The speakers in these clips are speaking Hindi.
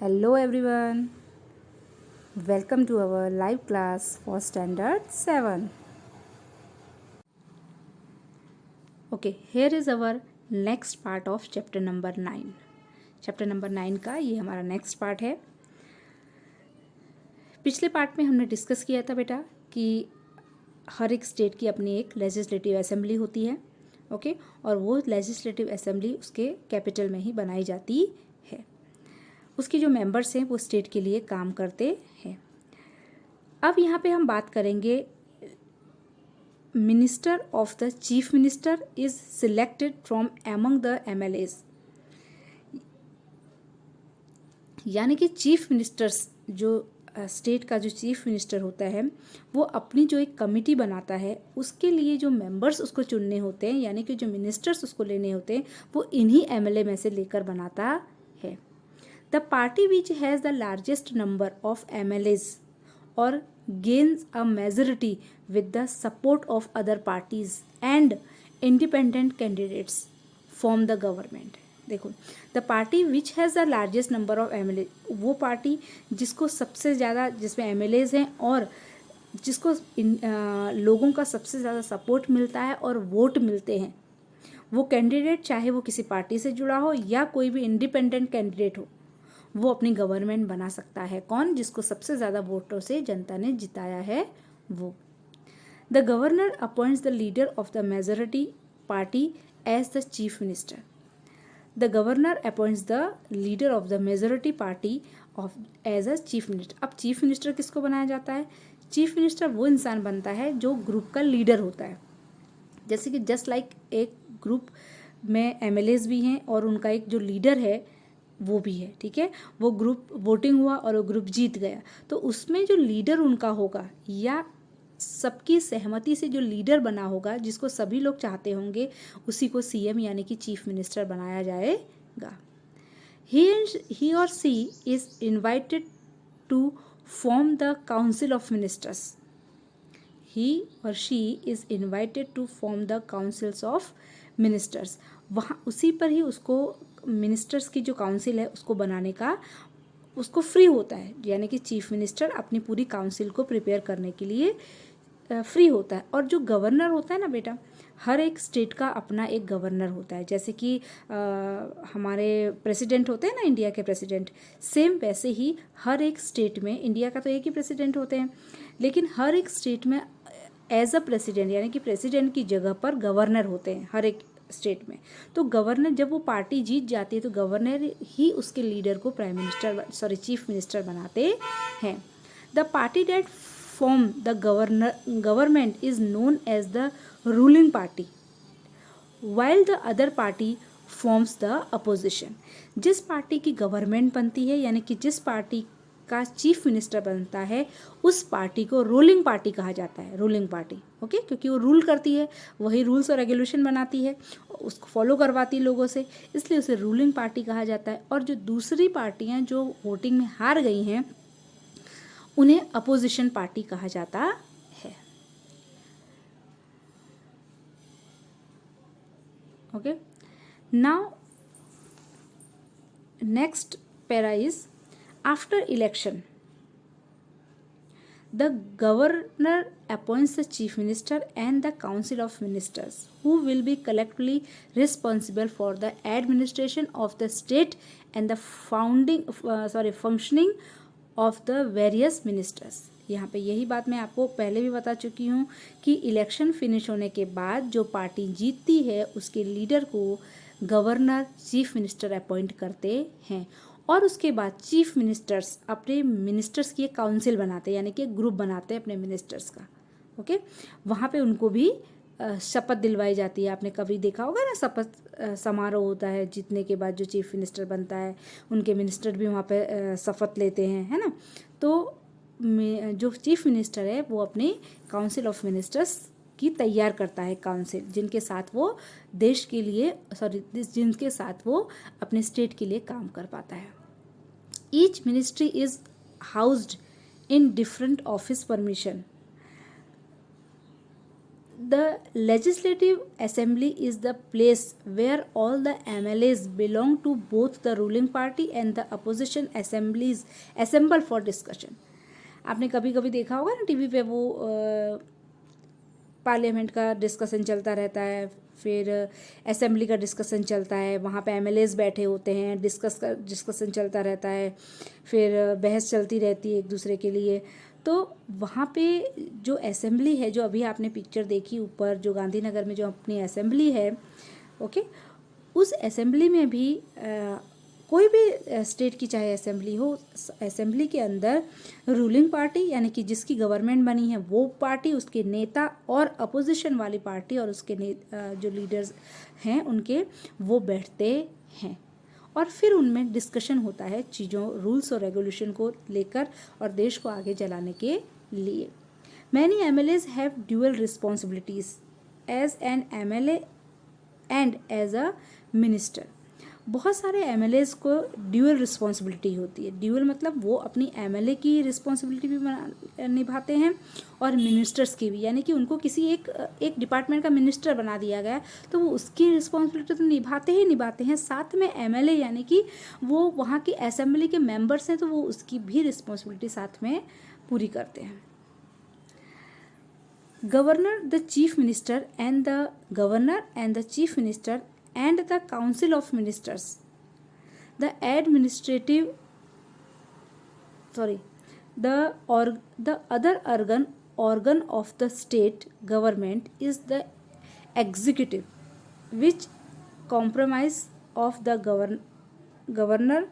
Hello everyone, welcome to our live class for standard 7. Okay, here is our next part of chapter number 9. Chapter number 9 का ये हमारा नेक्स्ट पार्ट है। पिछले पार्ट में हमने डिस्कस किया था बेटा कि हर एक स्टेट की अपनी एक लेजिस्लेटिव असेंबली होती है, ओके, और वो लेजिस्लेटिव असेंबली उसके कैपिटल में ही बनाई जाती है। उसके जो मेंबर्स हैं वो स्टेट के लिए काम करते हैं। अब यहाँ पे हम बात करेंगे minister of the chief minister is selected from among the MLAs, यानी कि चीफ मिनिस्टर्स जो स्टेट का जो चीफ मिनिस्टर होता है वो अपनी जो एक कमिटी बनाता है, उसके लिए जो मेंबर्स उसको चुनने होते हैं, यानी कि जो मिनिस्टर्स उसको लेने होते हैं वो इन्हीं MLA में से लेकर बनाता है। The party which has the largest number of MLAs और gains a majority with the support of other parties and independent candidates form the government। देखो, the party which has the largest number of MLA, वो पार्टी जिसको सबसे ज़्यादा, जिसमें MLAs हैं और जिसको लोगों का सबसे ज़्यादा सपोर्ट मिलता है और वोट मिलते हैं, वो कैंडिडेट चाहे वो किसी पार्टी से जुड़ा हो या कोई भी इंडिपेंडेंट कैंडिडेट हो, वो अपनी गवर्नमेंट बना सकता है। कौन? जिसको सबसे ज़्यादा वोटों से जनता ने जिताया है वो। The governor appoints the leader of the majority party as the chief minister. The governor appoints the leader of the majority party of as a chief minister. अब चीफ मिनिस्टर किसको बनाया जाता है? चीफ मिनिस्टर वो इंसान बनता है जो ग्रुप का लीडर होता है। जैसे कि जस्ट लाइक एक ग्रुप में MLAs भी हैं और उनका एक जो लीडर है वो भी है, ठीक है। वो ग्रुप वोटिंग हुआ और वो ग्रुप जीत गया, तो उसमें जो लीडर उनका होगा या सबकी सहमति से जो लीडर बना होगा, जिसको सभी लोग चाहते होंगे, उसी को CM यानी कि चीफ मिनिस्टर बनाया जाएगा। He or she is invited to form the council of ministers. He or she is invited to form the councils of ministers. वहाँ उसी पर ही उसको मिनिस्टर्स की जो काउंसिल है उसको बनाने का उसको फ्री होता है, यानी कि चीफ मिनिस्टर अपनी पूरी काउंसिल को प्रिपेयर करने के लिए फ्री होता है। और जो गवर्नर होता है ना बेटा, हर एक स्टेट का अपना एक गवर्नर होता है। जैसे कि हमारे प्रेसिडेंट होते हैं ना, इंडिया के प्रेसिडेंट, सेम वैसे ही हर एक स्टेट में, इंडिया का तो एक ही प्रेसिडेंट होते हैं, लेकिन हर एक स्टेट में एज अ प्रेसिडेंट यानी कि प्रेसिडेंट की जगह पर गवर्नर होते हैं हर एक स्टेट में। तो गवर्नर, जब वो पार्टी जीत जाती है तो गवर्नर ही उसके लीडर को चीफ मिनिस्टर बनाते हैं। The party that form the government is known as the ruling party while the other party forms the opposition. जिस पार्टी की गवर्नमेंट बनती है, यानी कि जिस पार्टी का चीफ मिनिस्टर बनता है, उस पार्टी को रूलिंग पार्टी कहा जाता है। रूलिंग पार्टी, ओके, क्योंकि वो रूल करती है, वही रूल्स और रेगुलेशन बनाती है, उसको फॉलो करवाती है लोगों से, इसलिए उसे रूलिंग पार्टी कहा जाता है। और जो दूसरी पार्टियां जो वोटिंग में हार गई हैं, उन्हें अपोजिशन पार्टी कहा जाता है। Okay, now next para is after election the governor appoints the chief minister and the council of ministers who will be collectively responsible for the administration of the state and the functioning of the various ministers। यहाँ पे यही बात मैं आपको पहले भी बता चुकी हूँ कि इलेक्शन फिनिश होने के बाद जो पार्टी जीतती है उसके लीडर को गवर्नर चीफ मिनिस्टर अपॉइंट करते हैं, और उसके बाद चीफ मिनिस्टर्स अपने मिनिस्टर्स की एक काउंसिल बनाते हैं, यानी कि एक ग्रुप बनाते हैं अपने मिनिस्टर्स का, ओके। वहाँ पे उनको भी शपथ दिलवाई जाती है। आपने कभी देखा होगा ना, शपथ समारोह होता है जीतने के बाद, जो चीफ मिनिस्टर बनता है उनके मिनिस्टर भी वहाँ पे शपथ लेते हैं, है ना। तो जो चीफ मिनिस्टर है वो अपनी काउंसिल ऑफ मिनिस्टर्स की तैयार करता है काउंसिल, जिनके साथ वो देश के लिए जिनके साथ वो अपने स्टेट के लिए काम कर पाता है। Each ministry is housed in different office permission The legislative assembly is the place where all the MLAs belong to both the ruling party and the opposition assemblies assemble for discussion. आपने कभी कभी देखा होगा ना टीवी पे वो पार्लियामेंट का डिस्कशन चलता रहता है, फिर असेंबली का डिस्कशन चलता है, वहाँ पे MLAs बैठे होते हैं, डिस्कशन चलता रहता है, फिर बहस चलती रहती है एक दूसरे के लिए। तो वहाँ पे जो असेंबली है, जो अभी आपने पिक्चर देखी ऊपर, जो गांधीनगर में जो अपनी असेंबली है, ओके, उस असेंबली में भी कोई भी स्टेट की चाहे असेंबली हो, असेंबली के अंदर रूलिंग पार्टी यानी कि जिसकी गवर्नमेंट बनी है वो पार्टी, उसके नेता, और अपोजिशन वाली पार्टी और उसके जो लीडर्स हैं उनके, वो बैठते हैं और फिर उनमें डिस्कशन होता है चीज़ों, रूल्स और रेगुलेशन को लेकर और देश को आगे चलाने के लिए। Many MLAs have dual responsibilities as an MLA and as a minister. बहुत सारे MLAs को ड्यूअल रिस्पॉन्सिबिलिटी होती है। ड्यूअल मतलब वो अपनी MLA की रिस्पॉन्सिबिलिटी भी निभाते हैं और मिनिस्टर्स की भी, यानी कि उनको किसी एक डिपार्टमेंट का मिनिस्टर बना दिया गया तो वो उसकी रिस्पॉन्सिबिलिटी तो निभाते हैं, साथ में MLA यानी कि वो वहाँ की असेंबली के मेंबर्स हैं तो वो उसकी भी रिस्पॉन्सिबिलिटी साथ में पूरी करते हैं। Governor, the chief minister and the chief minister and the council of ministers, the other organ of the state government is the executive, which comprise of the governor,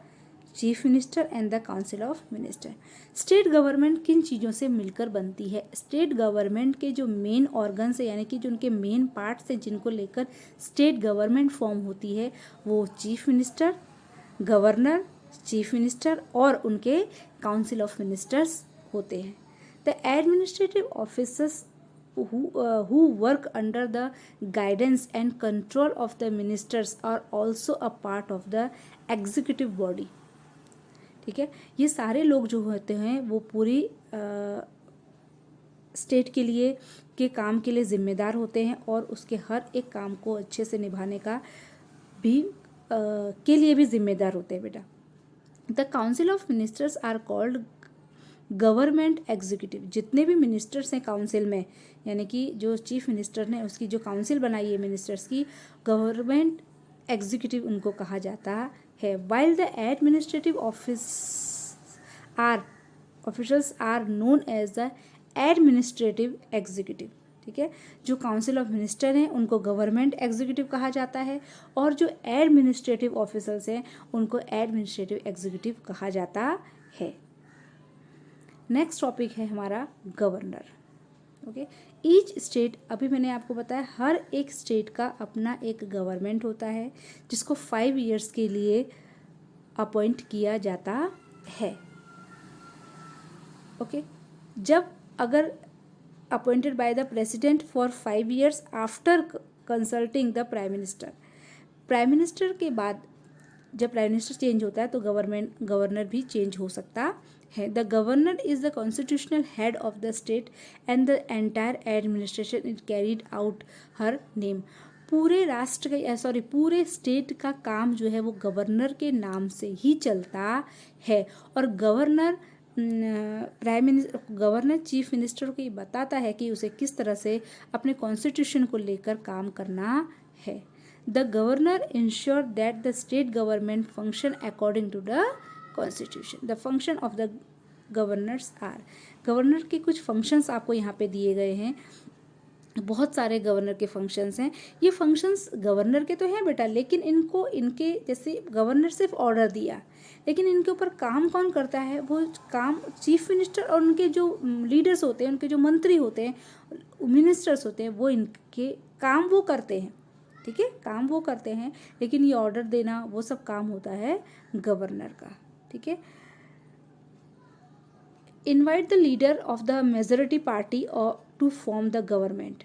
chief minister and the council of minister. State government किन चीज़ों से मिलकर बनती है? स्टेट गवर्नमेंट के जो मेन ऑर्गन्स है यानी कि जो उनके मेन पार्ट्स हैं जिनको लेकर स्टेट गवर्नमेंट फॉर्म होती है, वो chief minister, governor, chief minister और उनके काउंसिल ऑफ मिनिस्टर्स होते हैं। The administrative officers who work under the guidance and control of the ministers are also a part of the executive body। ठीक है, ये सारे लोग जो होते हैं वो पूरी स्टेट के लिए के काम के लिए जिम्मेदार होते हैं और उसके हर एक काम को अच्छे से निभाने का भी के लिए भी जिम्मेदार होते हैं बेटा। The council of ministers are called government executive. जितने भी मिनिस्टर्स हैं काउंसिल में, यानी कि जो चीफ मिनिस्टर ने उसकी जो काउंसिल बनाई है मिनिस्टर्स की, गवर्नमेंट एग्जीक्यूटिव उनको कहा जाता है। While the administrative officers are known as the administrative executive. ठीक है, जो काउंसिल ऑफ मिनिस्टर हैं उनको गवर्नमेंट एग्जीक्यूटिव कहा जाता है और जो एडमिनिस्ट्रेटिव ऑफिसर्स हैं उनको एडमिनिस्ट्रेटिव एग्जीक्यूटिव कहा जाता है। नेक्स्ट टॉपिक है हमारा गवर्नर। ओके, ईच स्टेट, अभी मैंने आपको बताया हर एक स्टेट का अपना एक गवर्नमेंट होता है जिसको 5 ईयर्स के लिए अपॉइंट किया जाता है। ओके, जब अगर appointed by the president for 5 years after consulting the prime minister. Prime minister के बाद जब प्राइम मिनिस्टर चेंज होता है तो गवर्नर भी चेंज हो सकता है। The governor is the constitutional head of the state and the entire administration is carried out her name. पूरे राष्ट्र का पूरे स्टेट का काम जो है वो गवर्नर के नाम से ही चलता है और गवर्नर चीफ मिनिस्टर को ये बताता है कि उसे किस तरह से अपने कॉन्स्टिट्यूशन को लेकर काम करना है। The governor ensure that the state government function according to the constitution. The function of the governors are, governor के कुछ फंक्शंस आपको यहाँ पे दिए गए हैं। बहुत सारे गवर्नर के फंक्शंस हैं। ये फंक्शंस गवर्नर के तो हैं बेटा, लेकिन इनके जैसे गवर्नर सिर्फ ऑर्डर दिया, लेकिन इनके ऊपर काम कौन करता है? वो काम चीफ मिनिस्टर और उनके जो लीडर्स होते हैं, उनके जो मंत्री होते हैं, मिनिस्टर्स होते हैं, वो इनके काम वो करते हैं। ठीक है, काम वो करते हैं, लेकिन ये ऑर्डर देना वो सब काम होता है गवर्नर का। ठीक है, invite the leader of the majority party to form the government.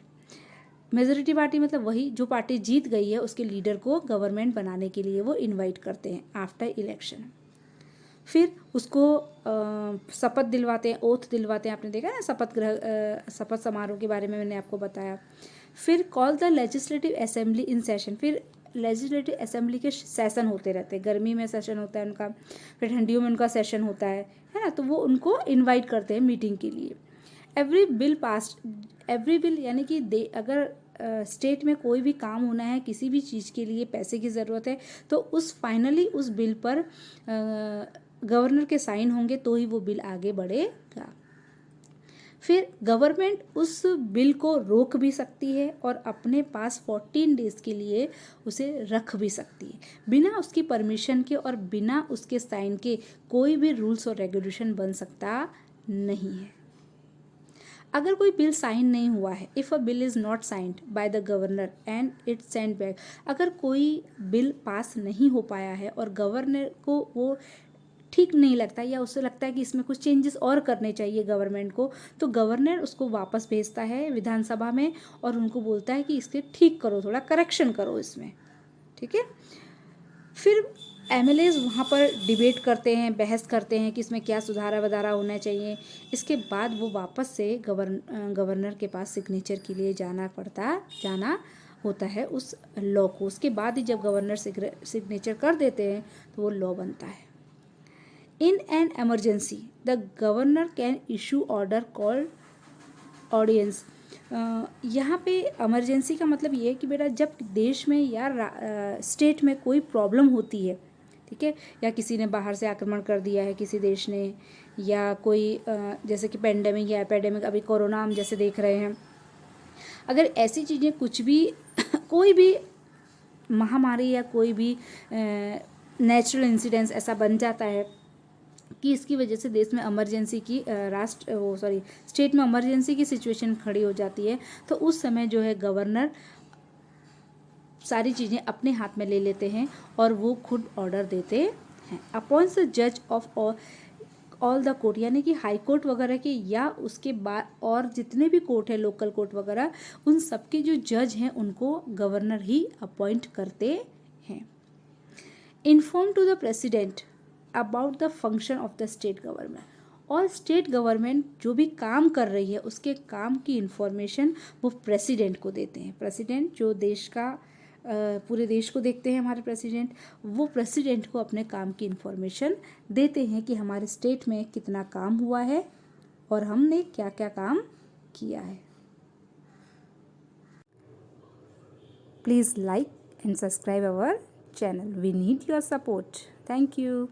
Majority party मतलब वही जो पार्टी जीत गई है उसके लीडर को गवर्नमेंट बनाने के लिए वो इनवाइट करते हैं आफ्टर इलेक्शन। फिर उसको शपथ दिलवाते हैं, ओथ दिलवाते हैं। आपने देखा ना शपथ समारोह के बारे में मैंने आपको बताया। फिर call the legislative assembly in session, फिर लेजिस्लेटिव असेंबली के सेशन होते रहते हैं। गर्मी में सेशन होता है उनका, फिर ठंडियों में उनका सेशन होता है ना, तो वो उनको इनवाइट करते हैं मीटिंग के लिए। एवरी बिल यानी कि अगर स्टेट में कोई भी काम होना है, किसी भी चीज़ के लिए पैसे की ज़रूरत है, तो फाइनली उस बिल पर गवर्नर के साइन होंगे तो ही वो बिल आगे बढ़ेगा। फिर गवर्नमेंट उस बिल को रोक भी सकती है और अपने पास 14 डेज के लिए उसे रख भी सकती है। बिना उसकी परमिशन के और बिना उसके साइन के कोई भी रूल्स और रेगुलेशन बन सकता नहीं है। अगर कोई बिल साइन नहीं हुआ है, if a bill is not signed by the governor and it's send back, अगर कोई बिल पास नहीं हो पाया है और गवर्नर को वो ठीक नहीं लगता या उससे लगता है कि इसमें कुछ चेंजेस और करने चाहिए गवर्नमेंट को, तो गवर्नर उसको वापस भेजता है विधानसभा में और उनको बोलता है कि इसके ठीक करो, थोड़ा करेक्शन करो इसमें, ठीक है। फिर एमएलएज वहाँ पर डिबेट करते हैं, बहस करते हैं कि इसमें क्या सुधारा वधारा होना चाहिए। इसके बाद वो वापस से गवर्नर के पास सिग्नेचर के लिए जाना होता है उस लॉ को। उसके बाद ही जब गवर्नर सिग्नेचर कर देते हैं तो वो लॉ बनता है। In an emergency the governor can issue order called audience. यहाँ पे इमरजेंसी का मतलब ये है कि बेटा जब देश में या स्टेट में कोई प्रॉब्लम होती है, ठीक है, या किसी ने बाहर से आक्रमण कर दिया है किसी देश ने, या कोई जैसे कि पेंडेमिक या एपिडेमिक, अभी कोरोना हम जैसे देख रहे हैं, अगर ऐसी चीज़ें कुछ भी कोई भी महामारी या कोई भी नेचुरल इंसिडेंस ऐसा बन जाता है कि इसकी वजह से देश में इमरजेंसी की स्टेट में इमरजेंसी की सिचुएशन खड़ी हो जाती है, तो उस समय जो है गवर्नर सारी चीज़ें अपने हाथ में ले लेते हैं और वो खुद ऑर्डर देते हैं। अपॉइंट्स द जज ऑफ ऑल द कोर्ट, यानी कि हाई कोर्ट वगैरह के या उसके बाद और जितने भी कोर्ट है, लोकल कोर्ट वगैरह, उन सबके जो जज हैं उनको गवर्नर ही अपॉइंट करते हैं। Inform to the president about the function of the state government, और स्टेट गवर्नमेंट जो भी काम कर रही है उसके काम की इन्फॉर्मेशन वो प्रेसिडेंट को देते हैं। प्रेसिडेंट जो देश का पूरे देश को देखते हैं हमारे प्रेसिडेंट, वो प्रेसिडेंट को अपने काम की इन्फॉर्मेशन देते हैं कि हमारे स्टेट में कितना काम हुआ है और हमने क्या क्या काम किया है। Please like and subscribe our channel. We need your support. Thank you.